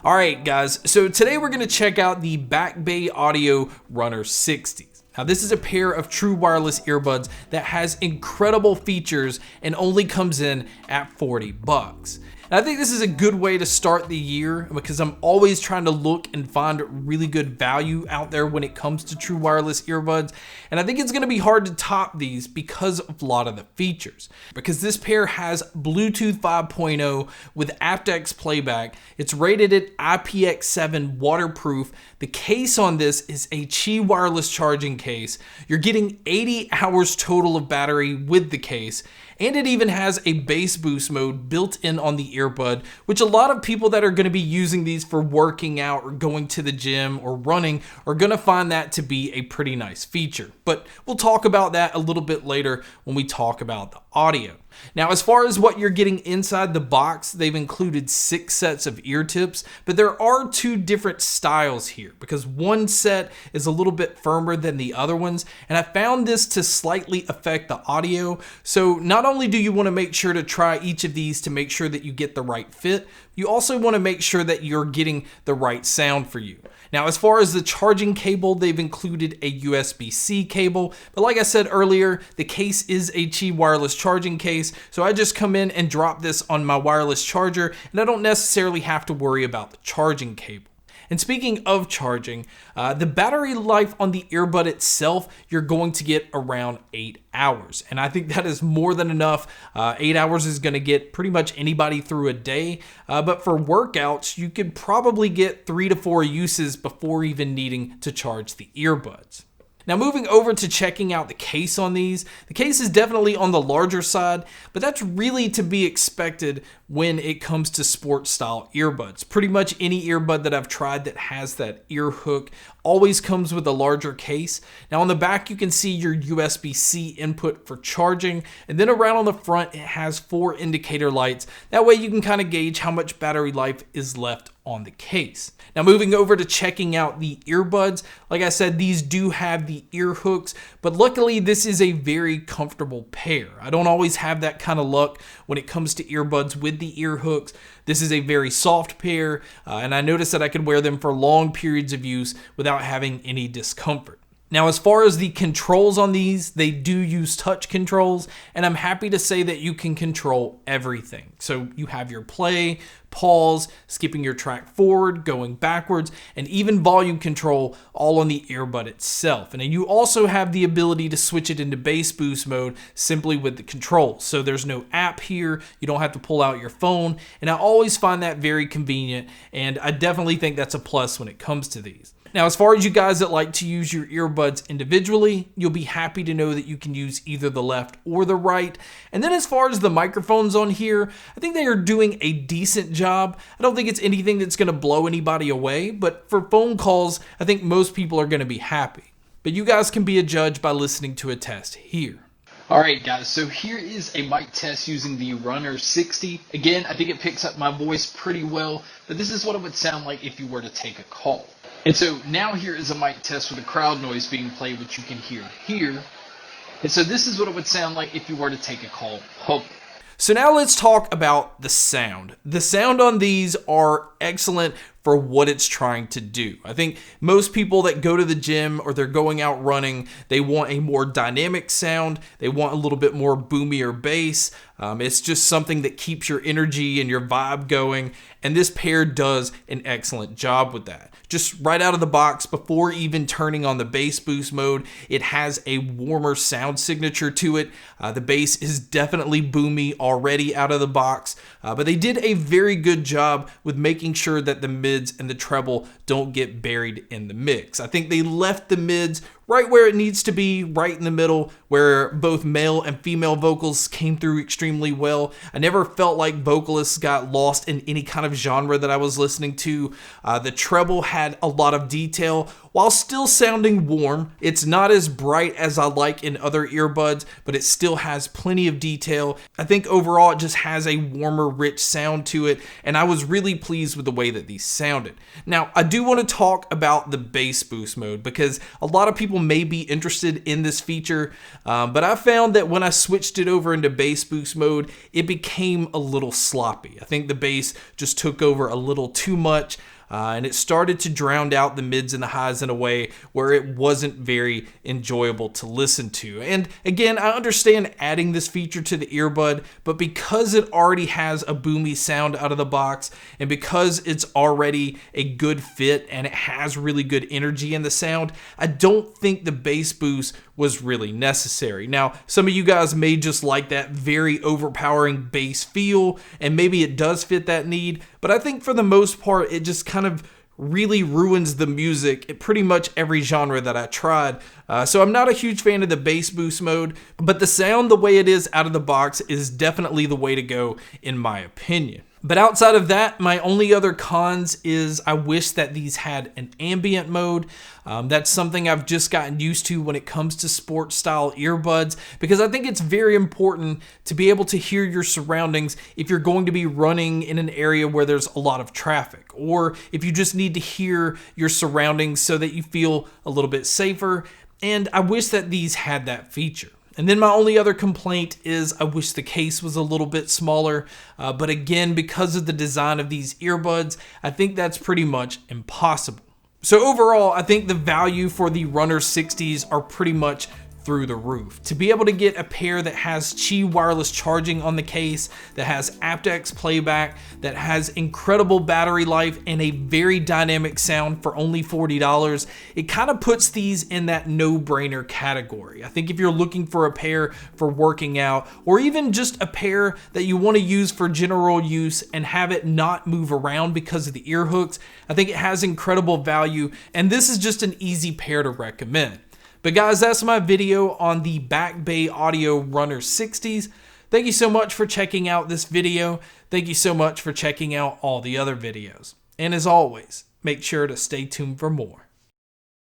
All right, guys, so today we're going to check out the Back Bay Audio Runner 60s. Now, this is a pair of true wireless earbuds that has incredible features and only comes in at $40. And I think this is a good way to start the year because I'm always trying to look and find really good value out there when it comes to true wireless earbuds. And I think it's going to be hard to top these because of a lot of the features. Because this pair has Bluetooth 5.0 with aptX playback. It's rated at IPX7 waterproof. The case on this is a Qi wireless charging case. You're getting 80 hours total of battery with the case. And it even has a bass boost mode built in on the earbud, which a lot of people that are going to be using these for working out or going to the gym or running are going to find that to be a pretty nice feature. But we'll talk about that a little bit later when we talk about the audio. Now, as far as what you're getting inside the box, they've included 6 sets of ear tips, but there are 2 different styles here because one set is a little bit firmer than the other ones, and I found this to slightly affect the audio. So not only do you want to make sure to try each of these to make sure that you get the right fit, you also want to make sure that you're getting the right sound for you. Now, as far as the charging cable, they've included a USB-C cable, but like I said earlier, the case is a Qi wireless charging case, so I just come in and drop this on my wireless charger, and I don't necessarily have to worry about the charging cable. And speaking of charging, the battery life on the earbud itself, you're going to get around 8 hours. And I think that is more than enough. 8 hours is going to get pretty much anybody through a day. But for workouts, you could probably get 3 to 4 uses before even needing to charge the earbuds. Now, moving over to checking out the case on these, the case is definitely on the larger side, but that's really to be expected when it comes to sports style earbuds. Pretty much any earbud that I've tried that has that ear hook always comes with a larger case. Now, on the back, you can see your USB-C input for charging, and then around on the front, it has 4 indicator lights. That way you can kind of gauge how much battery life is left on the case. Now, moving over to checking out the earbuds, like I said, these do have the ear hooks, but luckily this is a very comfortable pair. I don't always have that kind of luck when it comes to earbuds with the ear hooks. This is a very soft pair, and I noticed that I could wear them for long periods of use without having any discomfort. Now, as far as the controls on these, they do use touch controls, and I'm happy to say that you can control everything. So you have your play, pause, skipping your track forward, going backwards, and even volume control all on the earbud itself. And then you also have the ability to switch it into bass boost mode simply with the controls. So there's no app here, you don't have to pull out your phone, and I always find that very convenient, and I definitely think that's a plus when it comes to these. Now, as far as you guys that like to use your earbuds individually, you'll be happy to know that you can use either the left or the right. And then as far as the microphones on here, I think they are doing a decent job. I don't think it's anything that's going to blow anybody away, but for phone calls, I think most people are going to be happy. But you guys can be a judge by listening to a test here. Alright guys, so here is a mic test using the Runner 60. Again, I think it picks up my voice pretty well, but this is what it would sound like if you were to take a call. And so now here is a mic test with the crowd noise being played, which you can hear here. And so this is what it would sound like if you were to take a call public. So now let's talk about the sound. The sound on these are excellent for what it's trying to do. I think most people that go to the gym or they're going out running, they want a more dynamic sound. They want a little bit more boomier bass. It's just something that keeps your energy and your vibe going. And this pair does an excellent job with that. Just right out of the box, before even turning on the bass boost mode, it has a warmer sound signature to it. The bass is definitely boomy already out of the box, but they did a very good job with making sure that the mids and the treble don't get buried in the mix. I think they left the mids right where it needs to be, right in the middle, where both male and female vocals came through extremely well. I never felt like vocalists got lost in any kind of genre that I was listening to. The treble had a lot of detail while still sounding warm. It's not as bright as I like in other earbuds, but it still has plenty of detail. I think overall it just has a warmer, rich sound to it, and I was really pleased with the way that these sounded. Now, I do want to talk about the bass boost mode because a lot of people may be interested in this feature, but I found that when I switched it over into bass boost mode, it became a little sloppy. I think the bass just took over a little too much. and it started to drown out the mids and the highs in a way where it wasn't very enjoyable to listen to. And again, I understand adding this feature to the earbud, but because it already has a boomy sound out of the box, and because it's already a good fit and it has really good energy in the sound, I don't think the bass boost was really necessary. Now, some of you guys may just like that very overpowering bass feel, and maybe it does fit that need, but I think for the most part, it just kind of really ruins the music in pretty much every genre that I tried. So I'm not a huge fan of the bass boost mode, but the sound the way it is out of the box is definitely the way to go in my opinion. But outside of that, my only other cons is I wish that these had an ambient mode. That's something I've just gotten used to when it comes to sports style earbuds, because I think it's very important to be able to hear your surroundings if you're going to be running in an area where there's a lot of traffic, or if you just need to hear your surroundings so that you feel a little bit safer. And I wish that these had that feature. And then my only other complaint is I wish the case was a little bit smaller, but again, because of the design of these earbuds, I think that's pretty much impossible. So overall, I think the value for the Runner 60s are pretty much through the roof. To be able to get a pair that has Qi wireless charging on the case, that has aptX playback, that has incredible battery life, and a very dynamic sound for only $40, it kind of puts these in that no-brainer category. I think if you're looking for a pair for working out, or even just a pair that you want to use for general use and have it not move around because of the ear hooks, I think it has incredible value, and this is just an easy pair to recommend. But guys, that's my video on the Back Bay Audio Runner 60s. Thank you so much for checking out this video. Thank you so much for checking out all the other videos. And as always, make sure to stay tuned for more.